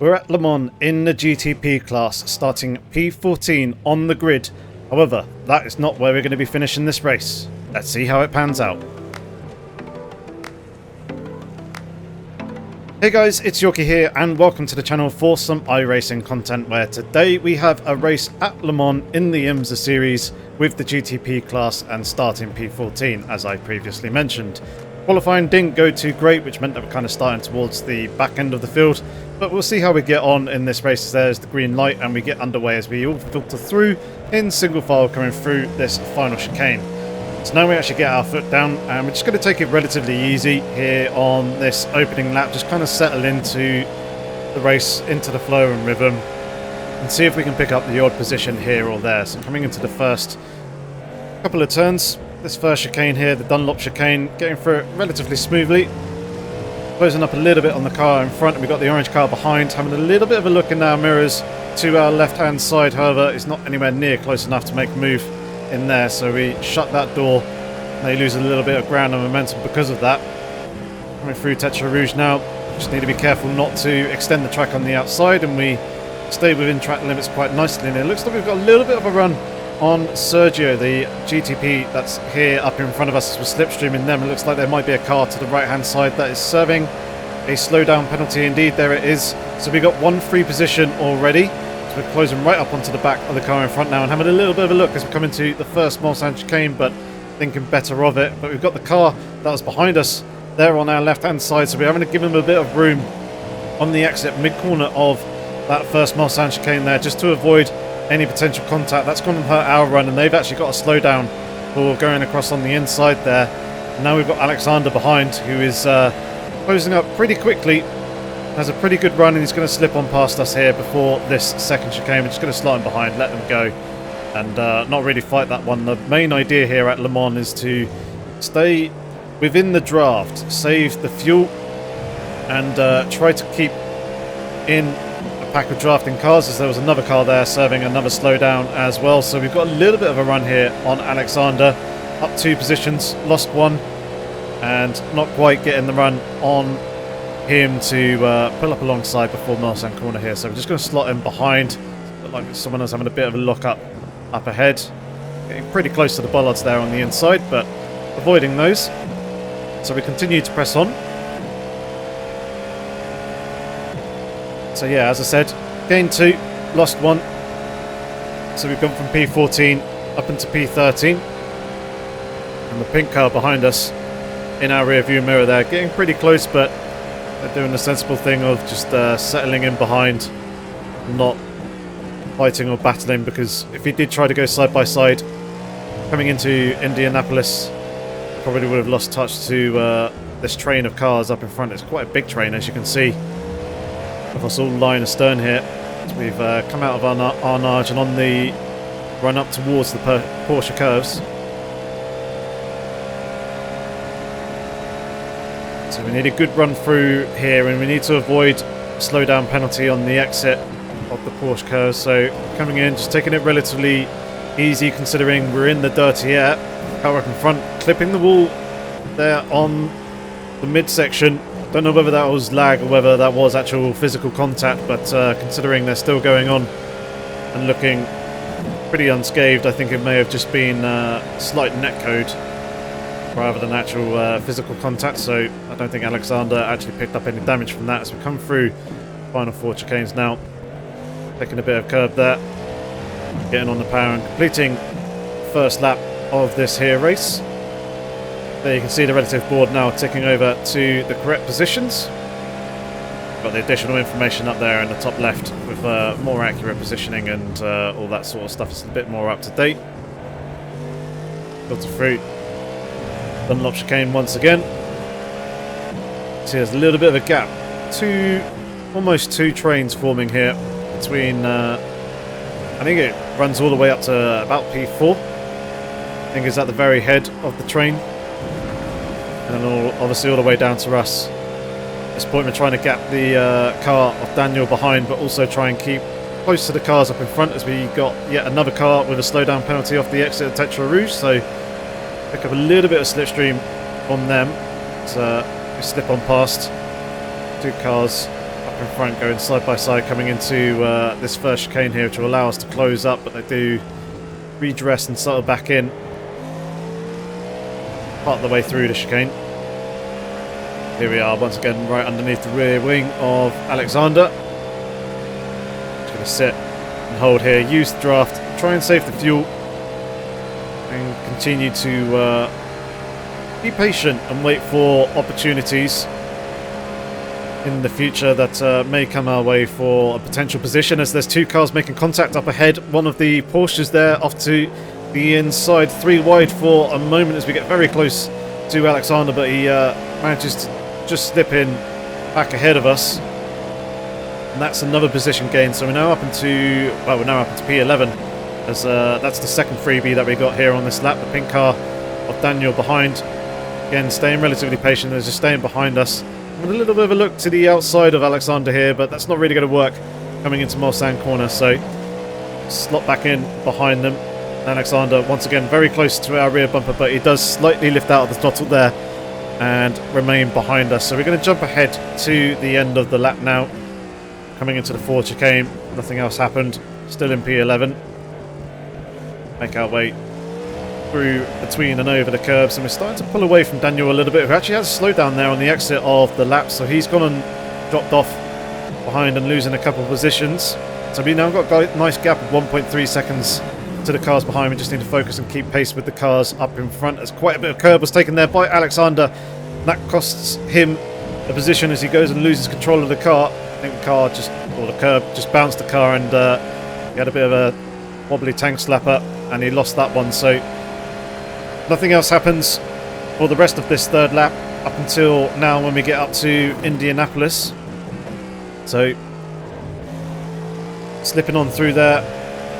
We're at Le Mans in the GTP class, starting P14 on the grid. However, that is not where we're going to be finishing this race. Let's see how it pans out. Hey guys, it's Yorkie here and welcome to the channel for some iRacing content, where today we have a race at Le Mans in the IMSA series with the GTP class and starting P14 as I previously mentioned. Qualifying didn't go too great, which meant that we're kind of starting towards the back end of the field, but we'll see how we get on in this race. There's the green light and we get underway as we all filter through in single file coming through this final chicane. So now we actually get our foot down and we're just going to take it relatively easy here on this opening lap, just kind of settle into the race, into the flow and rhythm, and see if we can pick up the odd position here or there. So coming into the first couple of turns, this first chicane here, the Dunlop chicane, getting through it relatively smoothly. Closing up a little bit on the car in front, and we've got the orange car behind, having a little bit of a look in our mirrors to our left hand side. However, it's not anywhere near close enough to make a move in there, so we shut that door. They lose a little bit of ground and momentum because of that. Coming through Tetra Rouge now, just need to be careful not to extend the track on the outside, and we stay within track limits quite nicely. And it looks like we've got a little bit of a run on Sergio, the GTP that's here up in front of us as we're slipstreaming them. It looks like there might be a car to the right hand side that is serving a slowdown penalty. Indeed, there it is. So we got one free position already. So we're closing right up onto the back of the car in front now and having a little bit of a look as we come into the first Mulsanne chicane, but thinking better of it. But we've got the car that was behind us there on our left hand side, so we're having to give him a bit of room on the exit mid corner of that first Mulsanne chicane there, just to avoid any potential contact. That's going to hurt our run, and they've actually got a slowdown for going across on the inside there. And now we've got Alexander behind, who is closing up pretty quickly, has a pretty good run, and he's going to slip on past us here before this second chicane. We're just going to slot him behind, let them go, and not really fight that one. The main idea here at Le Mans is to stay within the draft, save the fuel, and try to keep in a pack of drafting cars, as there was another car there serving another slowdown as well. So we've got a little bit of a run here on Alexander, up 2 positions, lost 1, and not quite getting the run on him to pull up alongside before Mulsanne corner here. So we're just going to slot him behind. Look like someone else having a bit of a look up ahead, getting pretty close to the bollards there on the inside, but avoiding those. So we continue to press on. So yeah, as I said, gained 2, lost 1. So we've gone from P14 up into P13. And the pink car behind us in our rear view mirror there, getting pretty close, but they're doing the sensible thing of just settling in behind, not fighting or battling, because if he did try to go side by side coming into Indianapolis, probably would have lost touch to this train of cars up in front. It's quite a big train, as you can see, with us all line astern here. So we've come out of Arnage and on the run up towards the Porsche curves. So we need a good run through here, and we need to avoid slowdown penalty on the exit of the Porsche curves. So coming in, just taking it relatively easy, considering we're in the dirty air. Car up in front, clipping the wall there on the midsection. Don't know whether that was lag or whether that was actual physical contact, but considering they're still going on and looking pretty unscathed, I think it may have just been slight netcode rather than actual physical contact. So I don't think Alexander actually picked up any damage from that as we come through final 4 chicanes now. Taking a bit of curb there, getting on the power and completing first lap of this here race. There you can see the relative board now ticking over to the correct positions. Got the additional information up there in the top left with more accurate positioning and all that sort of stuff. It's a bit more up to date. Filter through Dunlop chicane once again. See, there's a little bit of a gap. Almost two trains forming here between. I think it runs all the way up to about P4. I think it's at the very head of the train, and then obviously all the way down to us. At this point we're trying to gap the car of Daniel behind, but also try and keep close to the cars up in front, as we got yet another car with a slowdown penalty off the exit of Tetra Rouge. So pick up a little bit of slipstream from them. So we slip on past 2 cars up up in front, going side by side, coming into this first chicane here, which will allow us to close up, but they do redress and settle back in part of the way through the chicane. Here we are once again right underneath the rear wing of Alexander. Just going to sit and hold here, use the draft, try and save the fuel, and continue to be patient and wait for opportunities in the future that may come our way for a potential position, as there's two cars making contact up ahead. One of the Porsches there off to the inside, 3 wide for a moment as we get very close to Alexander, but he manages to just slip in back ahead of us, and that's another position gain. So we're now up into P11, as that's the second freebie that we got here on this lap. The pink car of Daniel behind, again staying relatively patient, they're just staying behind us. With a little bit of a look to the outside of Alexander here, but that's not really going to work coming into Mulsanne corner, so slot back in behind them. Alexander once again very close to our rear bumper, but he does slightly lift out of the throttle there and remain behind us. So we're going to jump ahead to the end of the lap now, coming into the 4th chicane. Nothing else happened, still in P11. Make our way through between and over the curbs, and we're starting to pull away from Daniel a little bit, who actually has slowed down there on the exit of the lap, so he's gone and dropped off behind and losing a couple of positions. So we now got a nice gap of 1.3 seconds to the cars behind. We just need to focus and keep pace with the cars up in front, as quite a bit of curb was taken there by Alexander. That costs him a position as he goes and loses control of the car. I think the curb just bounced the car, and he had a bit of a wobbly tank slapper and he lost that one. So nothing else happens for the rest of this 3rd lap up until now, when we get up to Indianapolis. So slipping on through there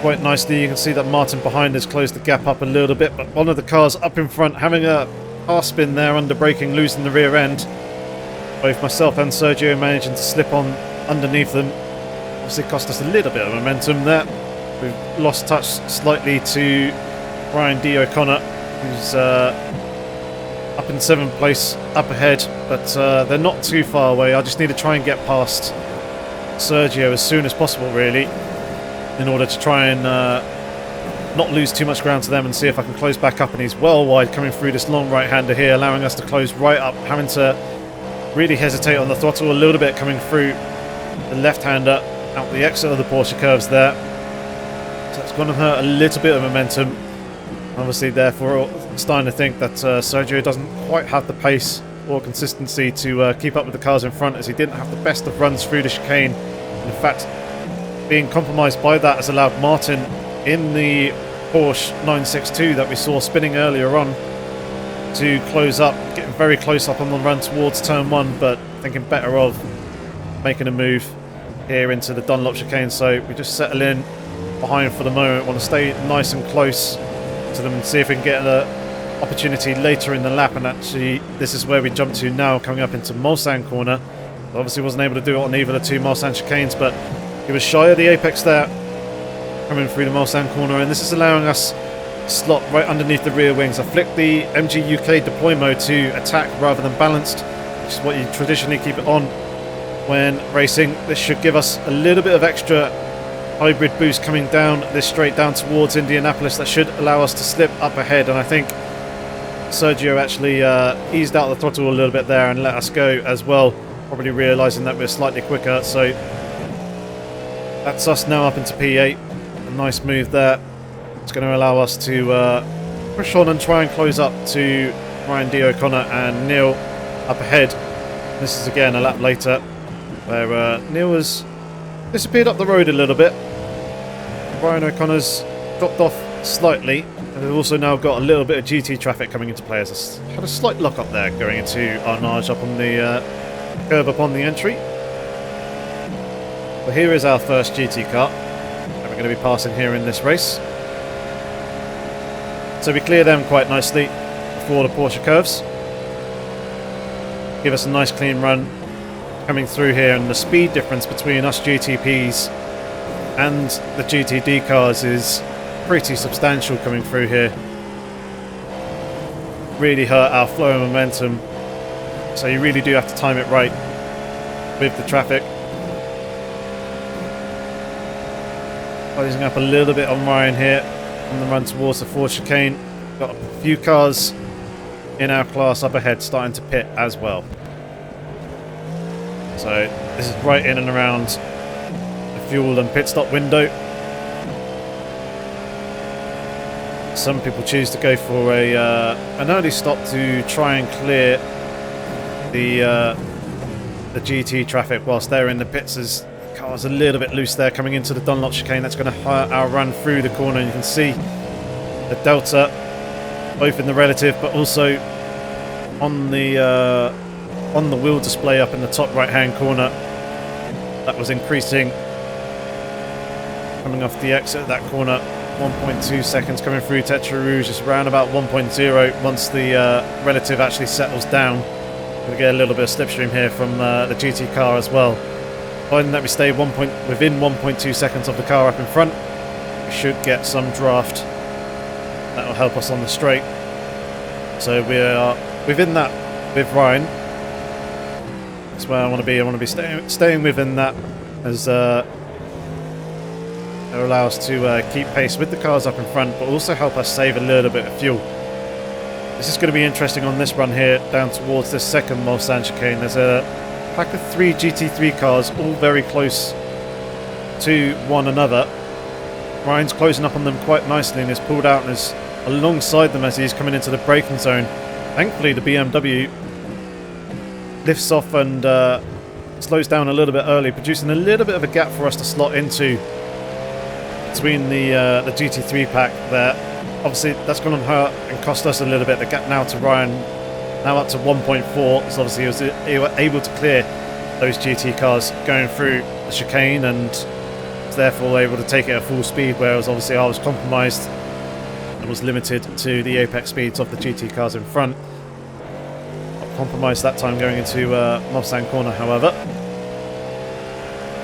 quite nicely. You can see that Martin behind has closed the gap up a little bit, but one of the cars up in front having a car spin there under braking, losing the rear end. Both myself and Sergio managing to slip on underneath them. Obviously cost us a little bit of momentum there. We've lost touch slightly to Brian D. O'Connor, who's up in 7th place up ahead, but they're not too far away. I just need to try and get past Sergio as soon as possible, really, in order to try and not lose too much ground to them, and see if I can close back up. And he's well wide coming through this long right-hander here, allowing us to close right up, having to really hesitate on the throttle a little bit coming through the left-hander out the exit of the Porsche curves there. So it's going to hurt a little bit of momentum. Obviously, therefore, starting to think that Sergio doesn't quite have the pace or consistency to keep up with the cars in front, as he didn't have the best of runs through the chicane. In fact, being compromised by that has allowed Martin in the Porsche 962 that we saw spinning earlier on to close up, getting very close up on the run towards turn 1, but thinking better of making a move here into the Dunlop chicane. So we just settle in behind for the moment, want to stay nice and close to them and see if we can get an opportunity later in the lap. And actually this is where we jump to now, coming up into Mulsanne corner. Obviously wasn't able to do it on either of the 2 Mulsanne chicanes, but he was shy of the apex there coming through the Mulsanne corner, and this is allowing us to slot right underneath the rear wings. I flicked the MG UK deploy mode to attack rather than balanced, which is what you traditionally keep it on when racing. This should give us a little bit of extra hybrid boost coming down this straight down towards Indianapolis. That should allow us to slip up ahead, and I think Sergio actually eased out the throttle a little bit there and let us go as well, probably realising that we're slightly quicker. So that's us now up into P8. A nice move there. It's going to allow us to push on and try and close up to Ryan D. O'Connor and Neil up ahead. This is again a lap later, where Neil has disappeared up the road a little bit. Brian O'Connor's dropped off slightly, and we've also now got a little bit of GT traffic coming into play, as I had a slight lock up there going into Arnage up on the curb upon the entry. But here is our first GT car that we're going to be passing here in this race. So we clear them quite nicely before the Porsche curves. Give us a nice clean run coming through here, and the speed difference between us GTPs and the GTD cars is pretty substantial coming through here. Really hurt our flow of momentum, so you really do have to time it right with the traffic. Closing up a little bit on Ryan here on the run towards the Ford chicane. Got a few cars in our class up ahead starting to pit as well. So this is right in and around the fuel and pit stop window. Some people choose to go for an early stop to try and clear the GT traffic whilst they're in the pits, as the car's a little bit loose there coming into the Dunlop chicane. That's going to hurt our run through the corner. You can see the delta both in the relative but also on the wheel display up in the top right hand corner. That was increasing coming off the exit of that corner. 1.2 seconds coming through Tetra Rouge, just around about 1.0 once the relative actually settles down. We get a little bit of slipstream here from the GT car as well. Finding that we stay within 1.2 seconds of the car up in front, we should get some draft. That will help us on the straight. So we are within that with Ryan. That's where I want to be. I want to be staying within that, as it'll allow us to keep pace with the cars up in front, but also help us save a little bit of fuel. This is going to be interesting on this run here, down towards this second Mulsanne chicane. There's a pack of 3 GT3 cars, all very close to one another. Ryan's closing up on them quite nicely and is pulled out and is alongside them as he's coming into the braking zone. Thankfully, the BMW lifts off and slows down a little bit early, producing a little bit of a gap for us to slot into between the GT3 pack there. Obviously, that's going to hurt and cost us a little bit. The gap now to Ryan, now up to 1.4, so obviously he was able to clear those GT cars going through the chicane and was therefore able to take it at full speed, whereas obviously I was compromised and was limited to the apex speeds of the GT cars in front. I compromised that time going into Mulsanne corner, however.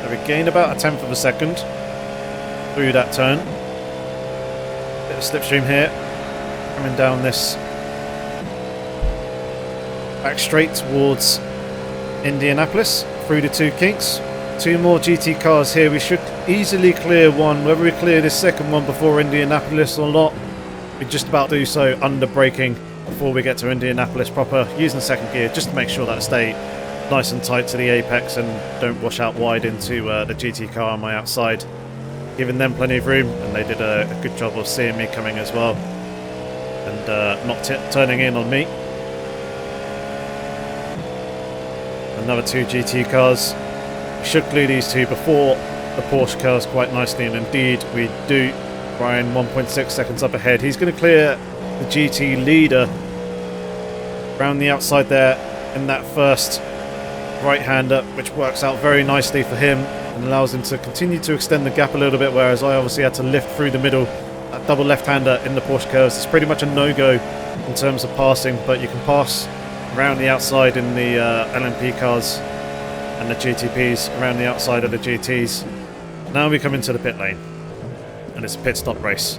So we gained about a tenth of a second through that turn. Bit of slipstream here, coming down this back straight towards Indianapolis through the 2 kinks. 2 more GT cars here. We should easily clear one. Whether we clear this second one before Indianapolis or not, we just about do so under braking before we get to Indianapolis proper, using second gear just to make sure that I stay nice and tight to the apex and don't wash out wide into the GT car on my outside, giving them plenty of room, and they did a good job of seeing me coming as well and not turning in on me. Another 2 GT cars. We should clear these 2 before the Porsche cars quite nicely, and indeed we do. Ryan 1.6 seconds up ahead. He's going to clear the GT leader around the outside there in that first right-hander, which works out very nicely for him and allows him to continue to extend the gap a little bit, whereas I obviously had to lift through the middle. That double left-hander in the Porsche curves is pretty much a no-go in terms of passing, but you can pass around the outside in the LMP cars and the GTPs around the outside of the GTs. Now we come into the pit lane, and it's a pit stop race.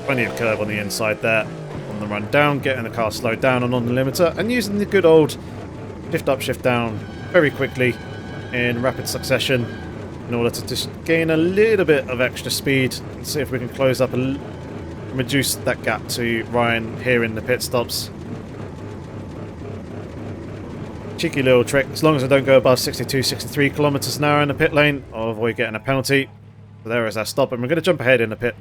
Plenty of curb on the inside there on the run down, getting the car slowed down and on the limiter, and using the good old shift up, shift down very quickly in rapid succession in order to just gain a little bit of extra speed and see if we can close up and reduce that gap to Ryan here in the pit stops. Cheeky little trick. As long as I don't go above 62, 63 kilometers an hour in the pit lane, I'll avoid getting a penalty. So there is our stop, and we're going to jump ahead in the pit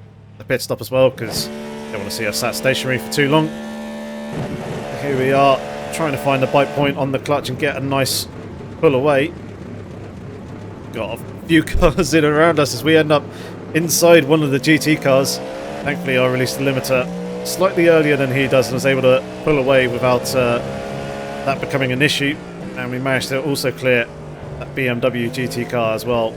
stop as well, because I don't want to see us sat stationary for too long. Here we are, trying to find the bite point on the clutch and get a nice pull away. Got a few cars in and around us as we end up inside one of the GT cars. Thankfully I released the limiter slightly earlier than he does and was able to pull away without that becoming an issue, and we managed to also clear that BMW GT car as well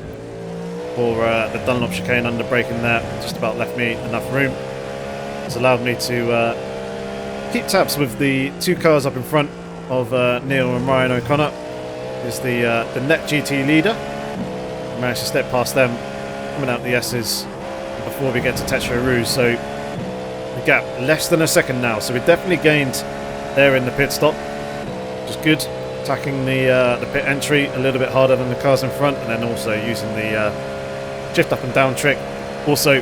for the Dunlop chicane under braking there. Just about left me enough room. It's allowed me to keep tabs with the 2 cars up in front of Neil and Ryan O'Connor. Is the Net GT leader. We managed to step past them coming out the S's before we get to Tetra Rouge, so the gap less than a second now, so we definitely gained there in the pit stop, which is good. Attacking the pit entry a little bit harder than the cars in front, and then also using the shift up and down trick Also,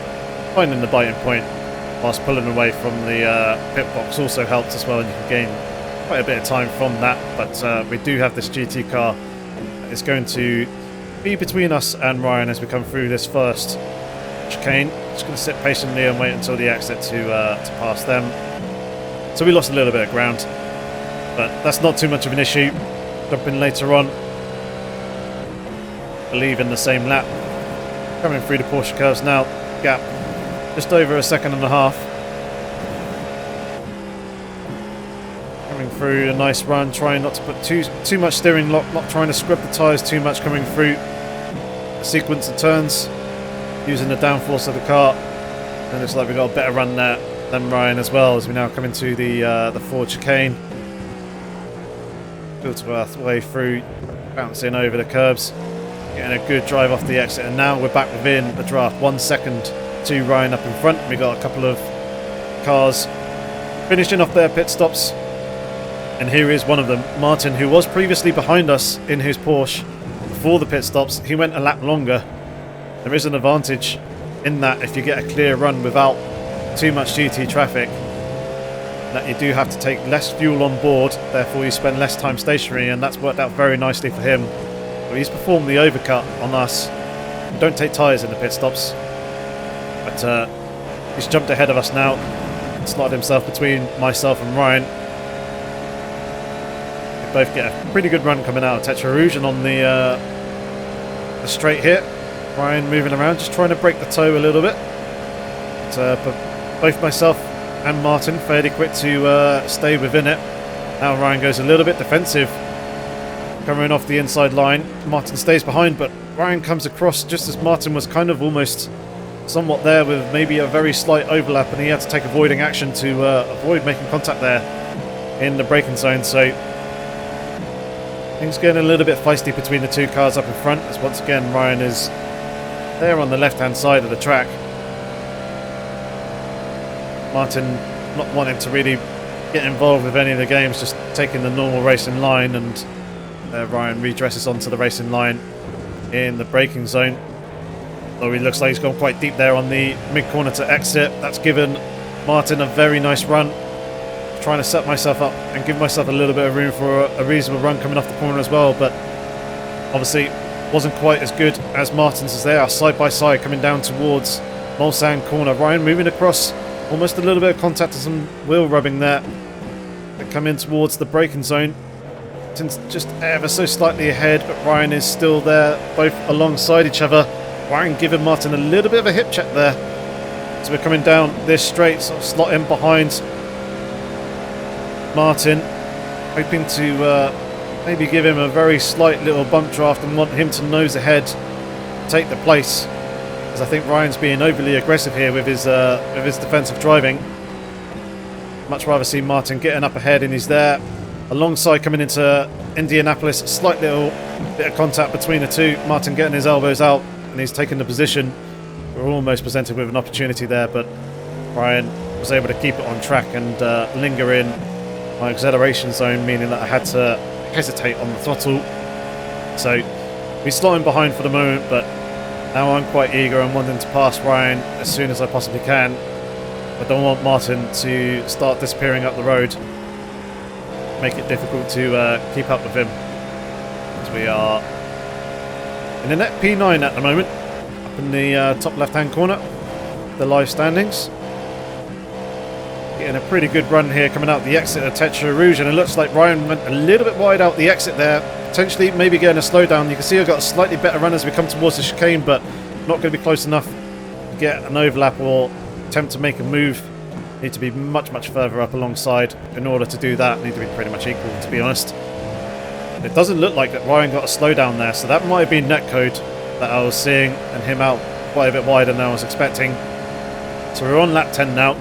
finding the biting point whilst pulling away from the pit box also helps as well, and you can gain quite a bit of time from that. But we do have this GT car. It's going to be between us and Ryan as we come through this first chicane. Just going to sit patiently and wait until the exit to pass them. So we lost a little bit of ground, but that's not too much of an issue. Jumping later on, I believe in the same lap. Coming through the Porsche curves now, gap just over a second and a half. Coming through a nice run, trying not to put too much steering lock, not trying to scrub the tyres too much coming through a sequence of turns, using the downforce of the car. And it looks like we've got a better run there than Ryan as well, as we now come into the Ford chicane. Filter our way through, bouncing over the curbs, getting a good drive off the exit, and now we're back within the draft. 1 second to Ryan up in front. We got a couple of cars finishing off their pit stops, and here is one of them, Martin, who was previously behind us in his Porsche before the pit stops. He went a lap longer. There is an advantage in that if you get a clear run without too much GT traffic, that you do have to take less fuel on board, therefore you spend less time stationary, and that's worked out very nicely for him. But he's performed the overcut on us. We don't take tyres in the pit stops, but he's jumped ahead of us now, slotted himself between myself and Ryan. We both get a pretty good run coming out of Tetra Rouge and on the straight here. Ryan moving around, just trying to break the toe a little bit. But both myself and Martin fairly quick to stay within it. Now Ryan goes a little bit defensive, coming off the inside line. Martin stays behind, but Ryan comes across just as Martin was kind of almost somewhat there with maybe a very slight overlap, and he had to take avoiding action to avoid making contact there in the braking zone. So things getting a little bit feisty between the two cars up in front, as once again Ryan is there on the left hand side of the track. Martin not wanting to really get involved with any of the games, just taking the normal racing line, and Ryan redresses onto the racing line in the braking zone. Though he looks like he's gone quite deep there on the mid-corner to exit. That's given Martin a very nice run. Trying to set myself up and give myself a little bit of room for a reasonable run coming off the corner as well, but obviously wasn't quite as good as Martin's, as they are side by side coming down towards Mulsanne corner. Ryan moving across, almost a little bit of contact and some wheel rubbing there. They come in towards the braking zone. Martin's just ever so slightly ahead, but Ryan is still there, both alongside each other. Ryan giving Martin a little bit of a hip check there. So we're coming down this straight, sort of slot in behind Martin, hoping to maybe give him a very slight little bump draft and want him to nose ahead, take the place, because I think Ryan's being overly aggressive here with his defensive driving. Much rather see Martin getting up ahead, and he's there alongside coming into Indianapolis. Slight little bit of contact between the two. Martin getting his elbows out, and he's taking the position. We're almost presented with an opportunity there, but Ryan was able to keep it on track and linger in my acceleration zone, meaning that I had to hesitate on the throttle. So we're slotting behind for the moment, but now I'm quite eager and wanting to pass Ryan as soon as I possibly can. I don't want Martin to start disappearing up the road, make it difficult to keep up with him, as we are in the net P9 at the moment, up in the top left hand corner, the live standings. Getting a pretty good run here coming out the exit of Tetra Rouge, and it looks like Ryan went a little bit wide out the exit there, potentially maybe getting a slowdown. You can see I've got a slightly better run as we come towards the chicane, but not going to be close enough to get an overlap or attempt to make a move. Need to be much further up alongside in order to do that. Need to be pretty much equal, to be honest. It doesn't look like that Ryan got a slowdown there, so that might have been netcode that I was seeing, and him out quite a bit wider than I was expecting. So we're on lap 10 now.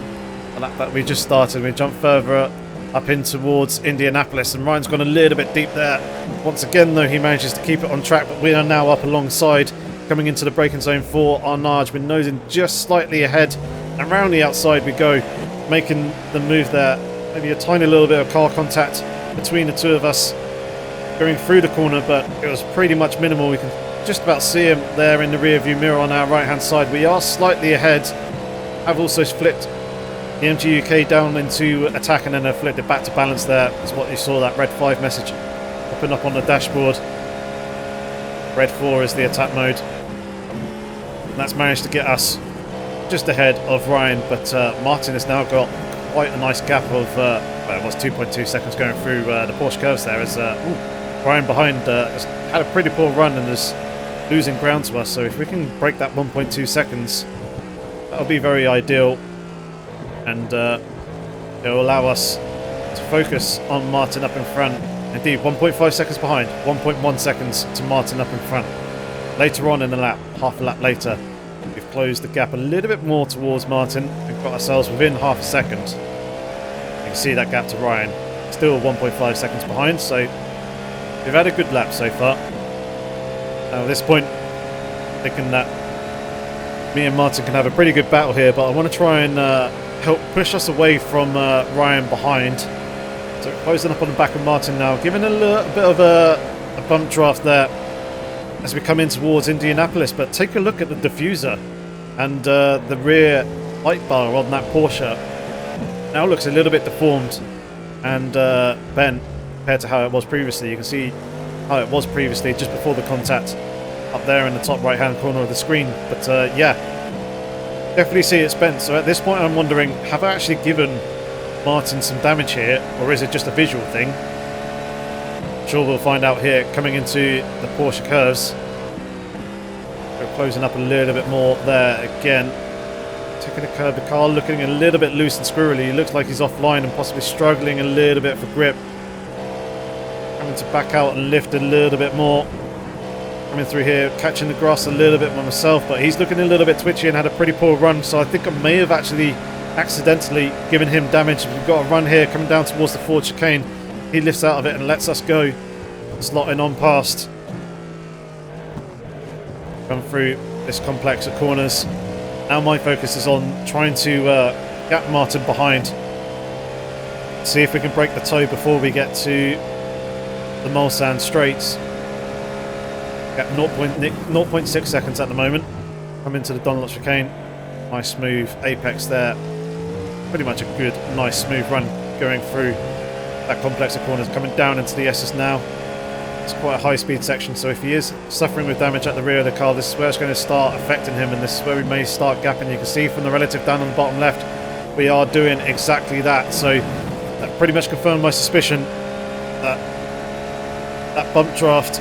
The lap that we just started. We jump further up in towards Indianapolis, and Ryan's gone a little bit deep there. Once again though, he manages to keep it on track, but we are now up alongside, coming into the braking zone for Arnage. We're nosing just slightly ahead, and round the outside we go, making the move there. Maybe a tiny little bit of car contact between the two of us going through the corner, but it was pretty much minimal. We can just about see him there in the rear view mirror on our right hand side. We are slightly ahead. I've also flipped the MG UK down into attack and then I've flipped it back to balance there. That's what you saw, that red 5 message popping up on the dashboard. Red 4 is the attack mode. And that's managed to get us just ahead of Ryan, but Martin has now got quite a nice gap of, well, it was 2.2 seconds going through the Porsche curves there, as Ryan behind has had a pretty poor run and is losing ground to us. So if we can break that 1.2 seconds, that'll be very ideal, and it'll allow us to focus on Martin up in front. Indeed, 1.5 seconds behind, 1.1 seconds to Martin up in front. Later on in the lap, half a lap later, we've closed the gap a little bit more towards Martin and got ourselves within half a second. You can see that gap to Ryan, still 1.5 seconds behind, so we've had a good lap so far. Now at this point, thinking that me and Martin can have a pretty good battle here, but I want to try and help push us away from Ryan behind. So we're closing up on the back of Martin now, giving a little bit of a bump draft there as we come in towards Indianapolis. But take a look at the diffuser and the rear light bar on that Porsche. Now looks a little bit deformed and bent compared to how it was previously. You can see how it was previously just before the contact up there in the top right hand corner of the screen. But yeah, definitely see it's bent. So at this point I'm wondering, have I actually given Martin some damage here, or is it just a visual thing? I'm sure we'll find out here coming into the Porsche curves. We're closing up a little bit more there again. Taking a curb, the car looking a little bit loose and squirrely. He looks like he's offline and possibly struggling a little bit for grip. Having to back out and lift a little bit more. Coming through here, catching the grass a little bit by myself, but he's looking a little bit twitchy and had a pretty poor run, so I think I may have actually accidentally given him damage. We've got a run here coming down towards the Ford chicane. He lifts out of it and lets us go, slotting on past. Come through this complex of corners. Now my focus is on trying to gap Martin behind. See if we can break the toe before we get to the Mulsanne straights. Got 0.6 seconds at the moment. Come into the Dunlop chicane. Nice smooth apex there. Pretty much a good, nice smooth run going through that complex of corners. Coming down into the S's now. It's quite a high speed section, so if he is suffering with damage at the rear of the car, this is where it's going to start affecting him, and this is where we may start gapping. You can see from the relative down on the bottom left, we are doing exactly that. So that pretty much confirmed my suspicion that that bump draft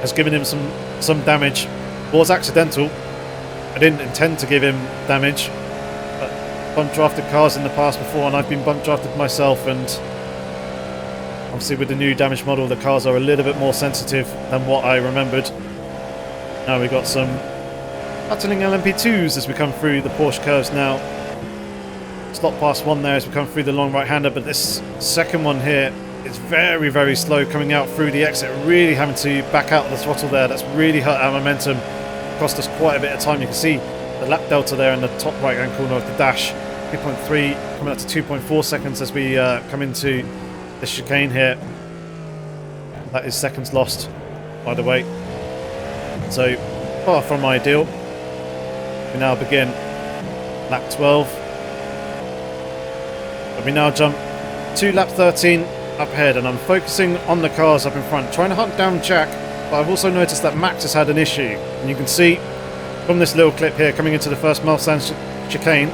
has given him some damage. It was accidental. I didn't intend to give him damage, but bump drafted cars in the past before, and I've been bump drafted myself, and obviously with the new damage model the cars are a little bit more sensitive than what I remembered. Now we've got some battling LMP2s as we come through the Porsche curves now. Slot past one there as we come through the long right hander, but this second one here is very, very slow coming out through the exit, really having to back out the throttle there. That's really hurt our momentum, cost us quite a bit of time. You can see the lap delta there in the top right hand corner of the dash, 2.3 coming up to 2.4 seconds as we come into the chicane here. That is seconds lost, by the way, so far from ideal. We now begin lap 12, but we now jump to lap 13 up ahead, and I'm focusing on the cars up in front, trying to hunt down Jack, but I've also noticed that Max has had an issue, and you can see from this little clip here coming into the first Mulsanne chicane,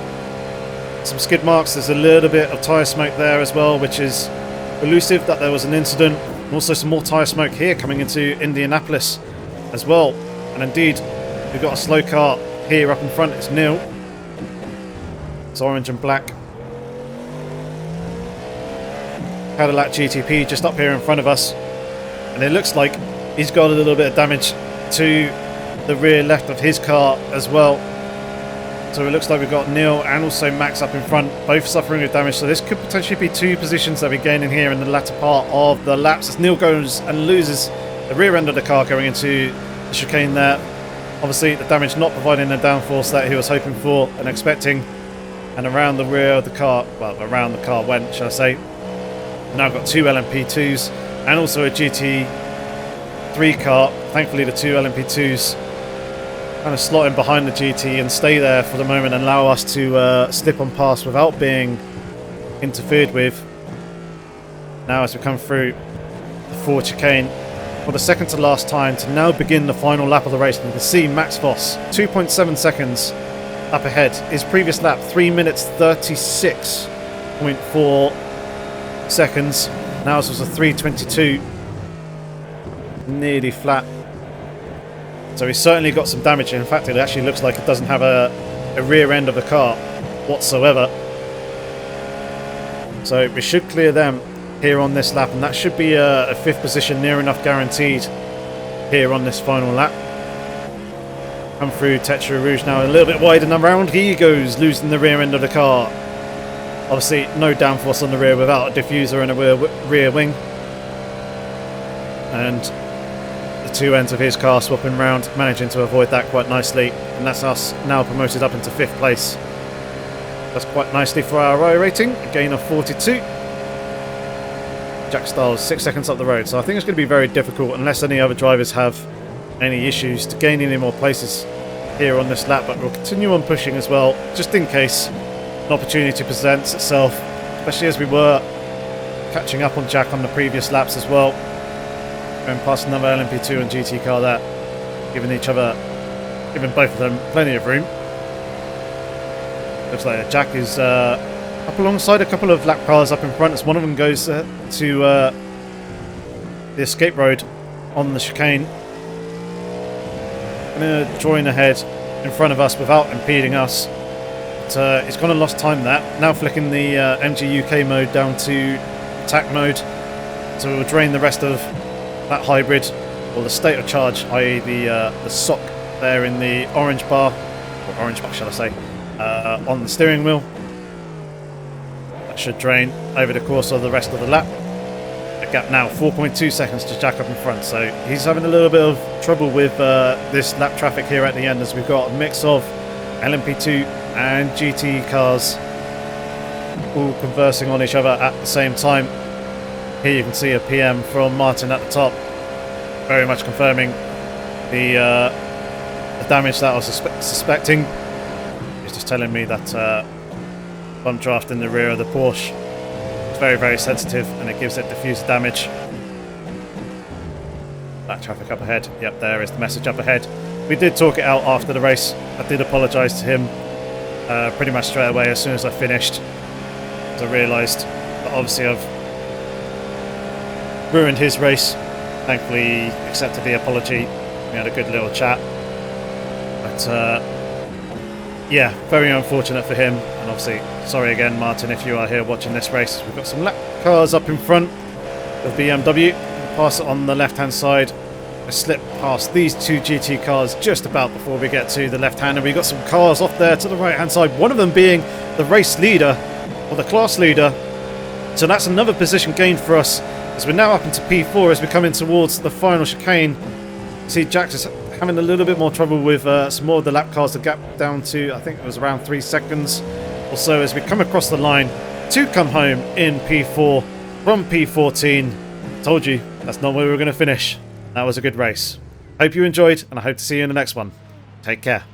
some skid marks. There's a little bit of tyre smoke there as well, which is elusive that there was an incident, and also some more tyre smoke here coming into Indianapolis as well. And indeed, we've got a slow car here up in front. It's Neil. It's orange and black. Cadillac GTP just up here in front of us, and it looks like he's got a little bit of damage to the rear left of his car as well. So it looks like we've got Neil and also Max up in front, both suffering with damage. So this could potentially be two positions that we gain in here in the latter part of the laps as Neil goes and loses the rear end of the car going into the chicane there. Obviously the damage not providing the downforce that he was hoping for and expecting, and around the rear of the car, well, around the car went, shall I say. Now I've got two LMP2s and also a GT3 car, thankfully the two LMP2s kind of slot in behind the GT and stay there for the moment and allow us to slip on past without being interfered with. Now as we come through the Ford chicane for the second to last time to now begin the final lap of the race, and you can see Max Voss 2.7 seconds up ahead. His previous lap 3 minutes 36.4 seconds. Now this was a 3:22, nearly flat. So he's certainly got some damage. In fact, it actually looks like it doesn't have a rear end of the car whatsoever. So we should clear them here on this lap, and that should be a 5th position near enough guaranteed here on this final lap. Come through Tetra Rouge now a little bit wide and around he goes, losing the rear end of the car. Obviously no downforce on the rear without a diffuser and a rear wing, and the two ends of his car swapping round, managing to avoid that quite nicely, and that's us now promoted up into 5th place. That's quite nicely for our iRating, a gain of 42. Jack Styles 6 seconds up the road, so I think it's going to be very difficult unless any other drivers have any issues to gain any more places here on this lap, but we'll continue on pushing as well, just in case an opportunity presents itself, especially as we were catching up on Jack on the previous laps as well, going past another LMP2 and GT car there, giving both of them plenty of room. Looks like Jack is up alongside a couple of lap cars up in front as one of them goes to the escape road on the chicane. Going to join ahead in front of us without impeding us. But he's gone and lost time there. Now flicking the MG UK mode down to attack mode, so we'll drain the rest of that hybrid, or the state of charge, i.e. the sock there in the orange bar, or orange bar shall I say, on the steering wheel. That should drain over the course of the rest of the lap. The gap now 4.2 seconds to Jack up in front, so he's having a little bit of trouble with this lap traffic here at the end, as we've got a mix of LMP2 and GT cars all conversing on each other at the same time. Here you can see a PM from Martin at the top, very much confirming the damage that I was suspecting. He's just telling me that bump draft in the rear of the Porsche is very, very sensitive and it gives it diffuser damage. That traffic up ahead. Yep, there is the message up ahead. We did talk it out after the race. I did apologise to him pretty much straight away as soon as I finished, as I realised that obviously I've ruined his race. Thankfully he accepted the apology. We had a good little chat, but yeah, very unfortunate for him, and obviously sorry again Martin if you are here watching this race. We've got some lap cars up in front of BMW. We'll pass it on the left hand side. I slip past these two GT cars just about before we get to the left hand, and we've got some cars off there to the right hand side, one of them being the race leader, or the class leader. So that's another position gained for us as we're now up into P4 as we come in towards the final chicane. See Jack is having a little bit more trouble with some more of the lap cars. The gap down to, I think it was around 3 seconds or so as we come across the line to come home in P4 from P14. Told you, that's not where we were going to finish. That was a good race. Hope you enjoyed, and I hope to see you in the next one. Take care.